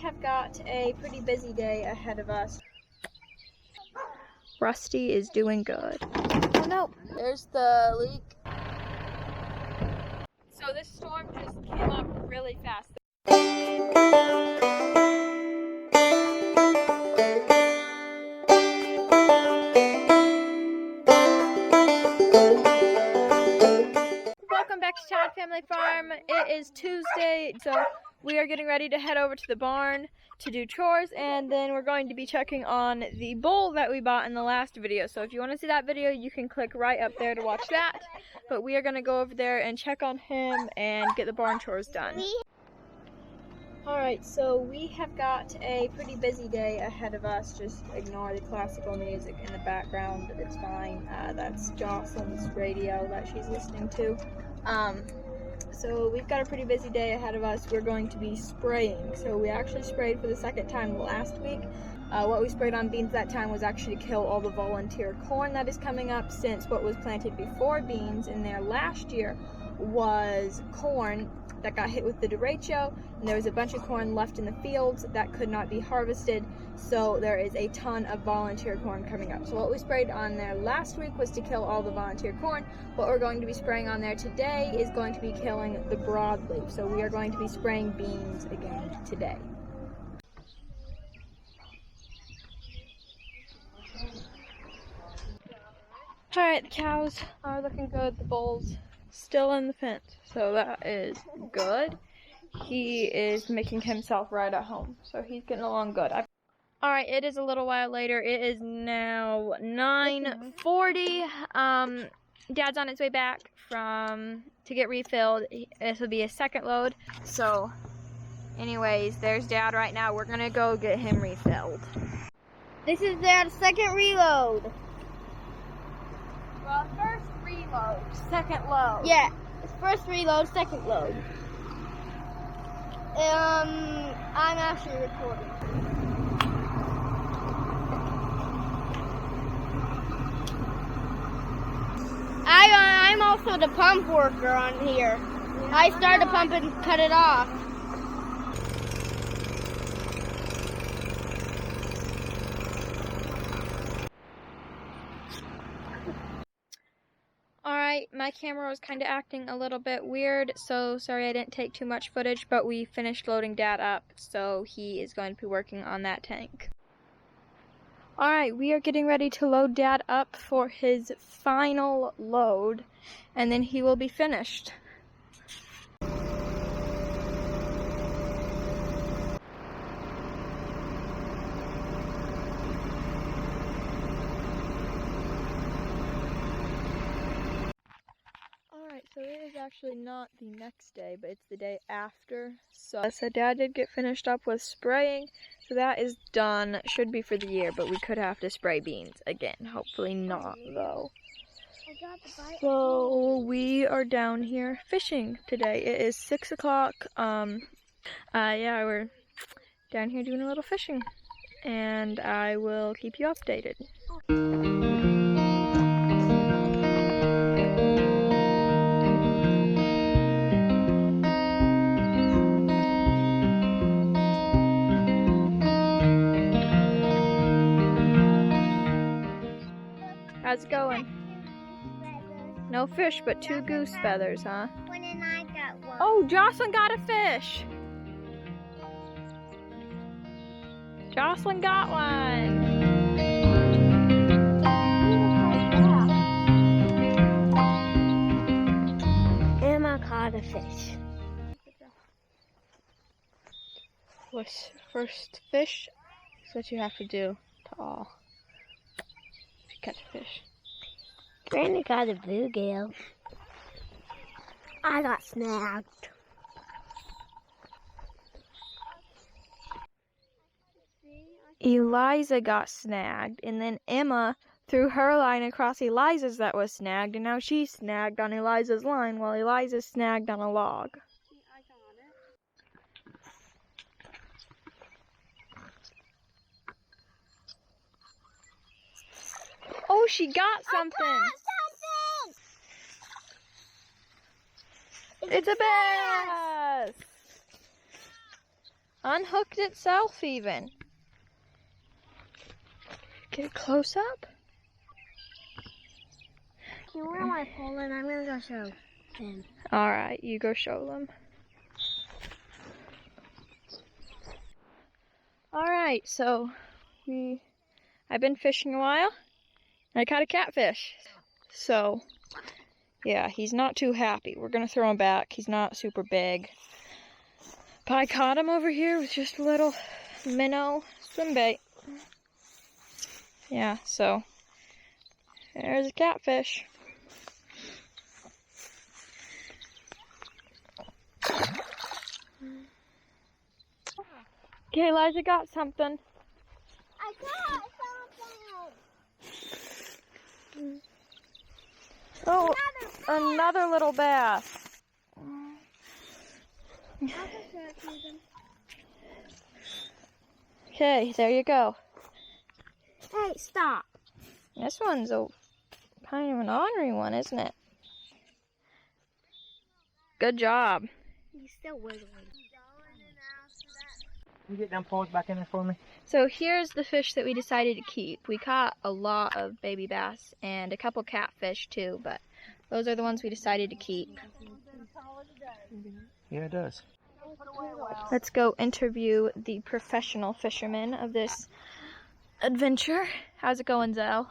have got a pretty busy day ahead of us. Rusty is doing good. Oh no, there's the leak. So this storm just came up really fast. Welcome back to Todd Family Farm. It is Tuesday, so we are getting ready to head over to the barn to do chores, and then we're going to be checking on the bull that we bought in the last video. So if you want to see that video, you can click right up there to watch that. But we are going to go over there and check on him and get the barn chores done. Alright, so we have got a pretty busy day ahead of us. Just ignore the classical music in the background, it's fine. That's Jocelyn's radio that she's listening to. So we've got a pretty busy day ahead of us. We're going to be spraying. So we actually sprayed for the second time last week. What we sprayed on beans that time was actually to kill all the volunteer corn that is coming up, since what was planted before beans in there last year was corn that got hit with the derecho, and there was a bunch of corn left in the fields that could not be harvested, so there is a ton of volunteer corn coming up. So what we sprayed on there last week was to kill all the volunteer corn. What we're going to be spraying on there today is going to be killing the broadleaf. So we are going to be spraying beans again today. Alright, the cows are looking good. The bull's still in the fence, so that is good. He is making himself right at home, so he's getting along good. Alright, it is a little while later. It is now 9:40. Dad's on his way back to get refilled. This will be his second load. So anyways, there's Dad right now. We're gonna go get him refilled. This is Dad's second reload. Well, first reload, second load. Yeah, it's first reload, second load. I'm actually recording. I'm also the pump worker on here. Yeah, I start the pump and cut it off. Alright, my camera was kind of acting a little bit weird, so sorry I didn't take too much footage, but we finished loading Dad up, so he is going to be working on that tank. Alright, we are getting ready to load Dad up for his final load, and then he will be finished. So it is actually not the next day, but it's the day after. So Dad did get finished up with spraying, so that is done. Should be for the year, but we could have to spray beans again. Hopefully not, though. So we are down here fishing today. It is 6 o'clock. Yeah, we're down here doing a little fishing, and I will keep you updated. How's it going? No fish, but 2 goose feathers, huh? One and I got one. Oh, Jocelyn got a fish! Jocelyn got one! Emma caught a fish. First fish is what you have to do to all. Catch a fish. Granny got a bluegill. I got snagged. Eliza got snagged, and then Emma threw her line across Eliza's that was snagged, and now she's snagged on Eliza's line while Eliza's snagged on a log. Oh, she got something! It's a bass! unhooked itself even. Get close up. You know where my pole and I'm gonna go show him. Alright, you go show them. Alright, so I've been fishing a while and I caught a catfish. So yeah, he's not too happy. We're gonna throw him back. He's not super big. But I caught him over here with just a little minnow swim bait. Yeah, so there's a catfish. Okay, Elijah got something. I got something. Oh, another little bass. Okay, there you go. Hey, stop. This one's a kind of an ornery one, isn't it? Good job. He's still wiggling. Can you get them poles back in there for me? So here's the fish that we decided to keep. We caught a lot of baby bass and a couple catfish too, but those are the ones we decided to keep. Yeah, it does. Let's go interview the professional fisherman of this adventure. How's it going, Zell?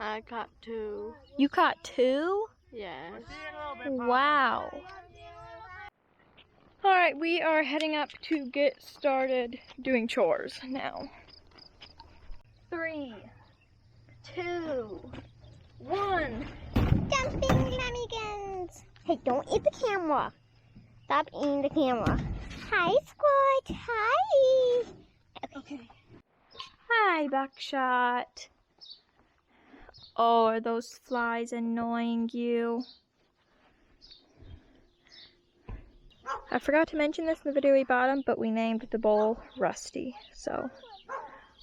I caught 2. You caught 2? Yes. Wow. Alright, we are heading up to get started doing chores now. 3, 2, 1. Jumping lamigans. Hey, don't eat the camera. Stop eating the camera. Hi, Squid. Hi. Okay. Hi, Buckshot. Oh, are those flies annoying you? I forgot to mention this in the video we bought him, but we named the bowl Rusty. So,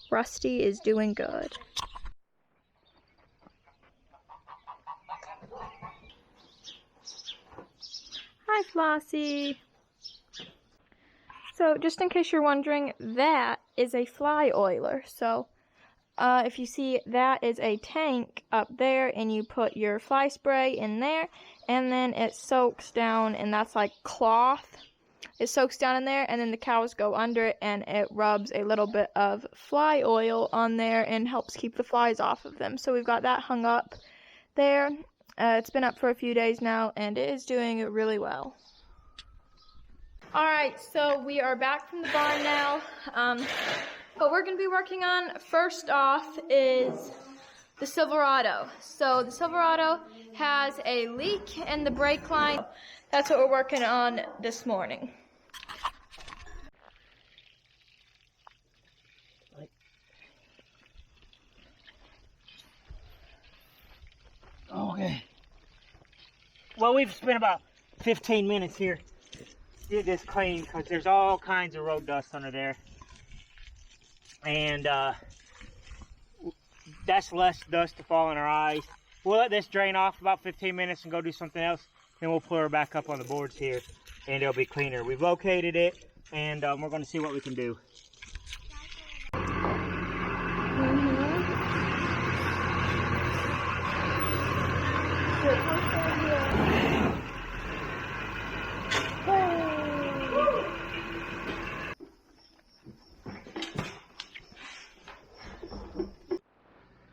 Rusty is doing good. Hi, Flossie. So, just in case you're wondering, that is a fly oiler. So, if you see, that is a tank up there, and you put your fly spray in there, and then it soaks down, and that's like cloth. It soaks down in there, and then the cows go under it, and it rubs a little bit of fly oil on there and helps keep the flies off of them. So we've got that hung up there. It's been up for a few days now, and it is doing really well. Alright, so we are back from the barn now. What we're going to be working on first off is the Silverado. So the Silverado has a leak in the brake line. That's what we're working on this morning. Okay. Well, we've spent about 15 minutes here. Get this clean because there's all kinds of road dust under there. And that's less dust to fall in our eyes. We'll let this drain off about 15 minutes and go do something else. Then we'll put her back up on the boards here and it'll be cleaner. We've located it and we're going to see what we can do.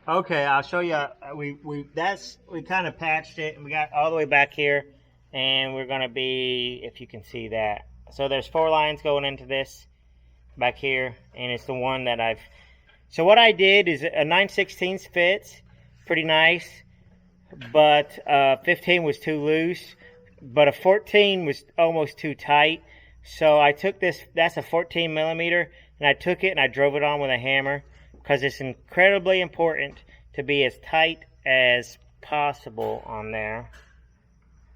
Okay, I'll show you. We kind of patched it, and we got all the way back here, and we're gonna be, if you can see that. So there's 4 lines going into this back here, and it's the one that I've. So what I did is a 9/16 fits, pretty nice, but 15 was too loose, but a 14 was almost too tight. So I took this. That's a 14 millimeter, and I took it and I drove it on with a hammer. Because it's incredibly important to be as tight as possible on there.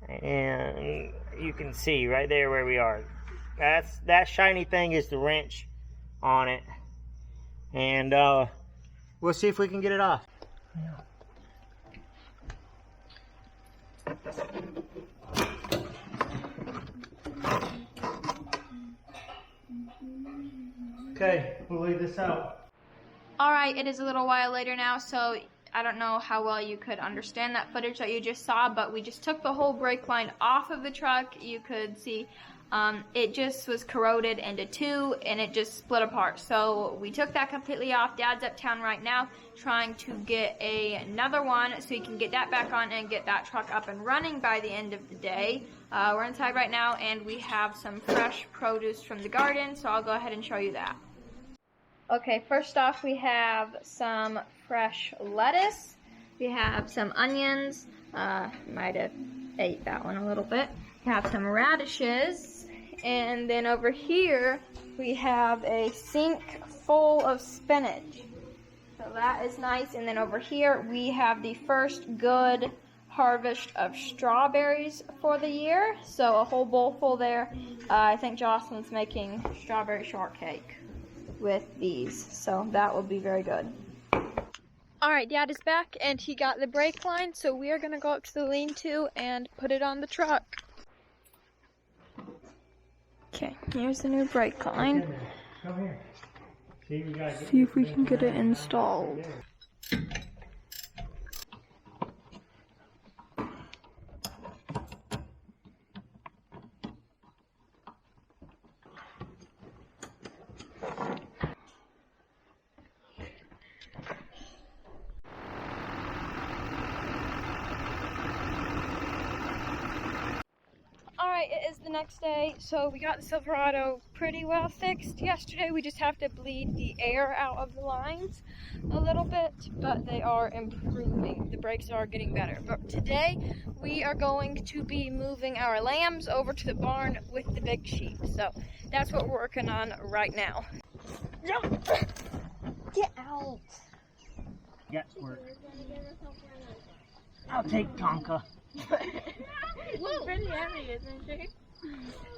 And you can see right there where we are. That shiny thing is the wrench on it. And we'll see if we can get it off. Okay, we'll leave this out. Alright, it is a little while later now, so I don't know how well you could understand that footage that you just saw, but we just took the whole brake line off of the truck. You could see it just was corroded into two and it just split apart. So we took that completely off. Dad's uptown right now trying to get another one so he can get that back on and get that truck up and running by the end of the day. We're inside right now and we have some fresh produce from the garden, so I'll go ahead and show you that. Okay, first off we have some fresh lettuce. We have some onions. Might have ate that one a little bit. We have some radishes. And then over here we have a sink full of spinach. So that is nice. And then over here we have the first good harvest of strawberries for the year. So a whole bowl full there. I think Jocelyn's making strawberry shortcake with these. So that will be very good. Alright, Dad is back and he got the brake line. So we are going to go up to the lean-to and put it on the truck. Okay, here's the new brake line. Come here. See if we can get it installed. Alright, it is the next day, so we got the Silverado pretty well fixed yesterday. We just have to bleed the air out of the lines a little bit, but they are improving. The brakes are getting better. But today, we are going to be moving our lambs over to the barn with the big sheep. So that's what we're working on right now. Jump! Get out! Yes, work. I'll take Tonka. She's pretty heavy, isn't she?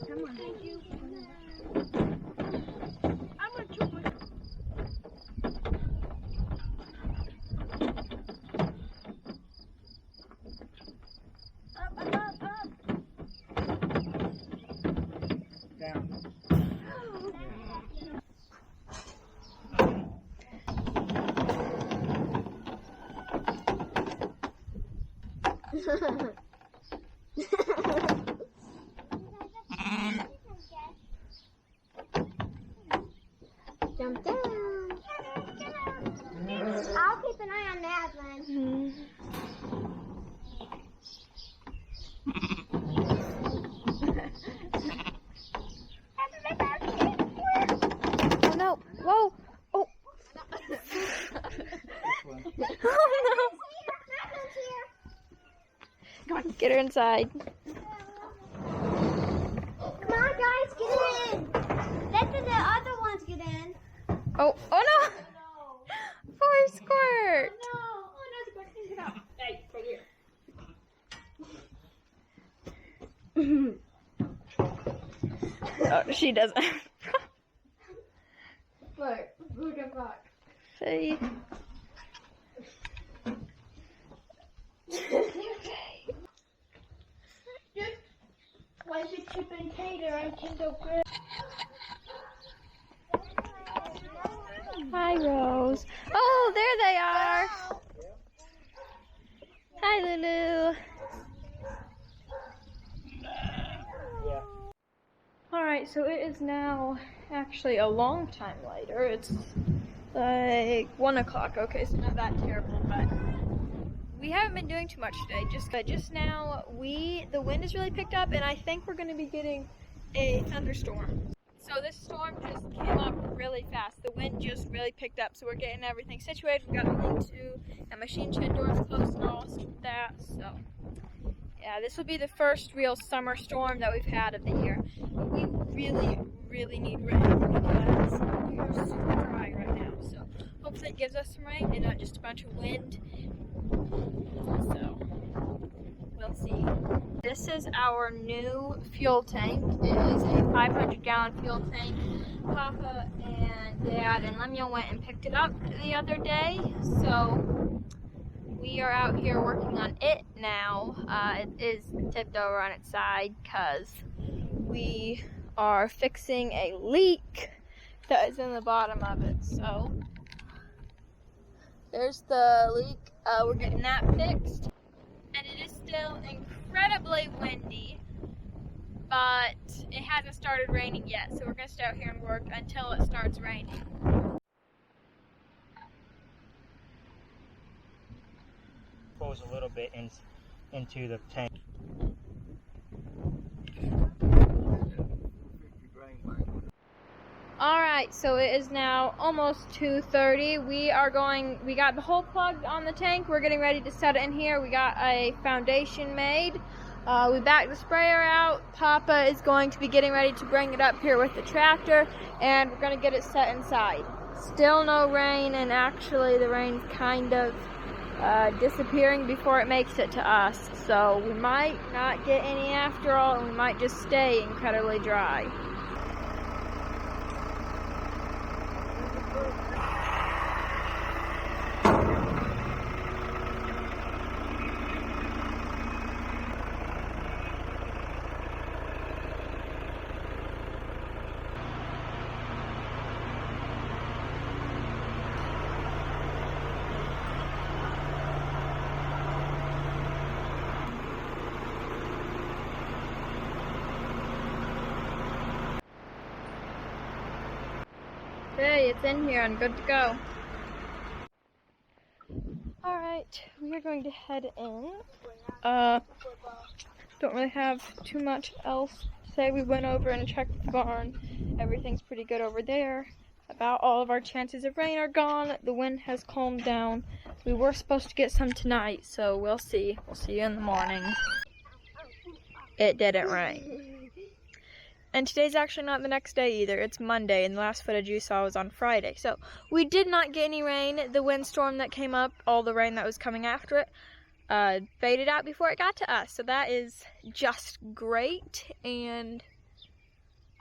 Come on. Thank you. I'm gonna chew it. Up. Down. Jump down. I'll keep an eye on Madeline. Oh no! Whoa! Oh! Oh no! Come on, get her inside. Come on, guys, get in. Let the other ones get in. Oh no! No. Poor Squirt! No. Oh no, Squirt, get out. Hey, right here. Oh, she doesn't. Look at that. Hey. Just like a chip and tater and Kindle Grip. Hi, Rose. Oh, there they are. Hi, Lulu. Alright, so it is now actually a long time later. It's like 1 o'clock. Okay, so not that terrible, but we haven't been doing too much today. Just now, the wind has really picked up, and I think we're going to be getting a thunderstorm. So this storm just came up really fast. The wind just really picked up, so we're getting everything situated. We got a lean-to, and machine shed doors closed and all that. So yeah, this will be the first real summer storm that we've had of the year. But we really need rain because we are super dry right now. So hopefully it gives us some rain and not just a bunch of wind. So we'll see. This is our new fuel tank. It is a 500-gallon fuel tank. Papa and Dad and Lemuel went and picked it up the other day. So we are out here working on it now. It is tipped over on its side because we are fixing a leak that is in the bottom of it. So there's the leak. We're getting that fixed. And it is still incredibly windy, but it hasn't started raining yet. So we're gonna stay out here and work until it starts raining. Goes a little bit into the tank. Alright, so it is now almost 2:30. We got the hole plugged on the tank. We're getting ready to set it in here. We got a foundation made. We backed the sprayer out. Papa is going to be getting ready to bring it up here with the tractor, and we're going to get it set inside. Still no rain, and actually the rain's kind of disappearing before it makes it to us. So we might not get any after all, and we might just stay incredibly dry. Okay, it's in here and good to go. Alright, we are going to head in. Don't really have too much else to say. We went over and checked the barn. Everything's pretty good over there. About all of our chances of rain are gone. The wind has calmed down. We were supposed to get some tonight, so we'll see. We'll see you in the morning. It didn't rain. And today's actually not the next day either. It's Monday, and the last footage you saw was on Friday. So we did not get any rain. The windstorm that came up, all the rain that was coming after it, faded out before it got to us. So that is just great. And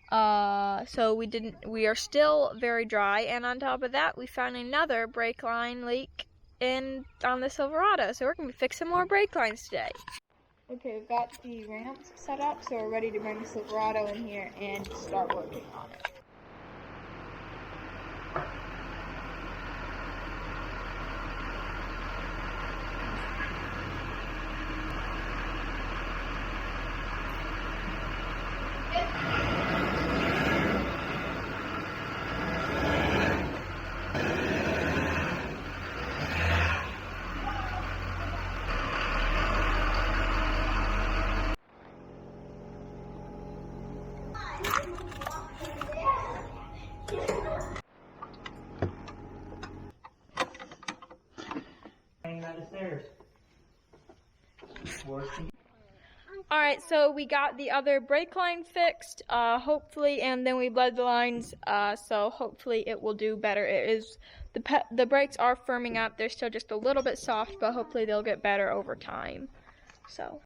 so we are still very dry. And on top of that, we found another brake line leak on the Silverado. So we're going to be fixing more brake lines today. Okay, we've got the ramps set up, so we're ready to bring the Silverado in here and start working on it. Alright, so we got the other brake line fixed, hopefully, and then we bled the lines, so hopefully it will do better. The brakes are firming up. They're still just a little bit soft, but hopefully they'll get better over time. So,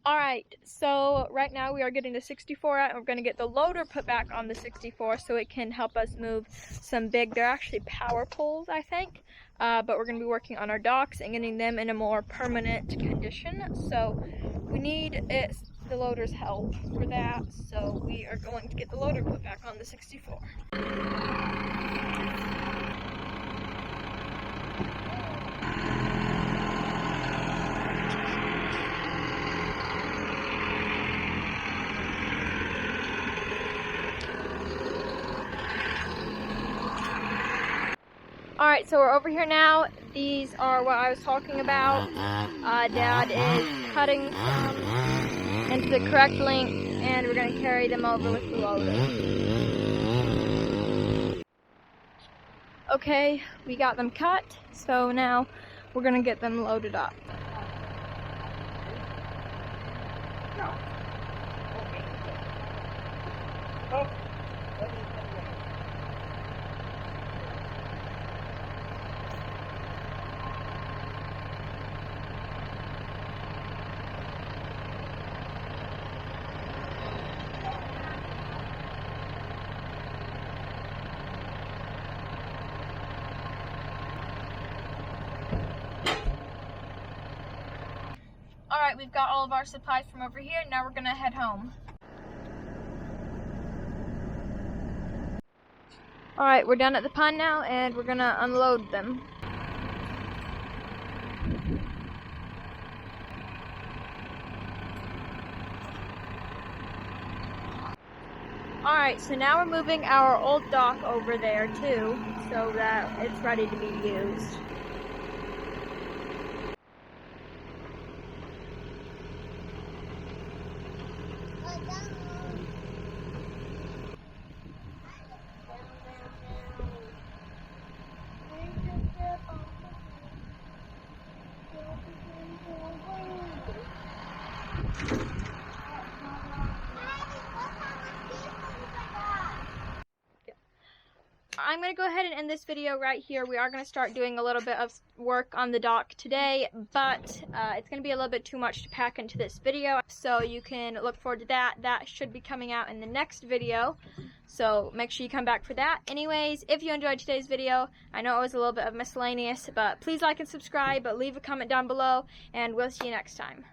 alright, so right now we are getting the 64 out, and we're going to get the loader put back on the 64 so it can help us move some they're actually power poles, I think. But we're going to be working on our docks and getting them in a more permanent condition. So we need the loader's help for that. So we are going to get the loader put back on the 64. Alright, so we're over here now. These are what I was talking about. Dad is cutting some into the correct length, and we're going to carry them over with the loader. Okay, we got them cut, so now we're going to get them loaded up. Alright, we've got all of our supplies from over here. Now we're going to head home. Alright, we're done at the pond now, and we're gonna unload them. Alright, so now we're moving our old dock over there too, so that it's ready to be used. I'm going to go ahead and end this video right here. We are going to start doing a little bit of work on the dock today, but it's going to be a little bit too much to pack into this video, so you can look forward to that. That should be coming out in the next video, so make sure you come back for that. Anyways, if you enjoyed today's video, I know it was a little bit of miscellaneous, but please like and subscribe, but leave a comment down below, and we'll see you next time.